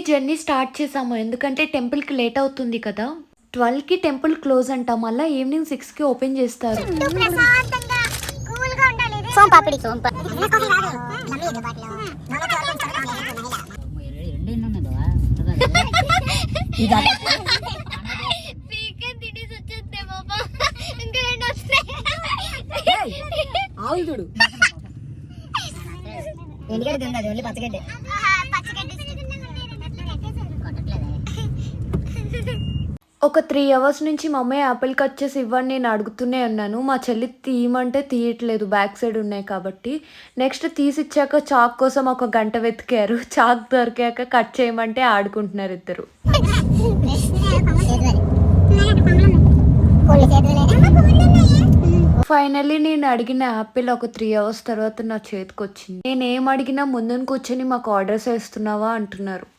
Journey start చేసాము. ఎందుకంటే టెంపుల్‌కి లేట్ అవుతుంది కదా! 12కి టెంపుల్ క్లోజ్ అంట. మళ్ళా ఈవినింగ్ 6కి ఓపెన్ చేస్తారు. సోంపాపిడి చూడు ఎందుకంటే ఓన్లీ పచ్చగడ్డే ఒక 3 అవర్స్ నుంచి మమ్మీ యాపిల్ కట్ చేసి ఇవ్వండి నేను అడుగుతూనే ఉన్నాను. మా చెల్లి తీయమంటే తీయట్లేదు, బ్యాక్ సైడ్ ఉన్నాయి కాబట్టి. నెక్స్ట్ తీసిచ్చాక చాక్ కోసం ఒక గంట వెతికారు. చాక్ దొరికాక కట్ చేయమంటే ఆడుకుంటున్నారు ఇద్దరు. ఫైనల్లీ నేను అడిగిన యాపిల్ ఒక 3 అవర్స్ తర్వాత నా చేతికి వచ్చింది. నేను ఏం అడిగినా ముందున కూర్చొని మాకు ఆర్డర్స్ వేస్తున్నావా అంటున్నారు.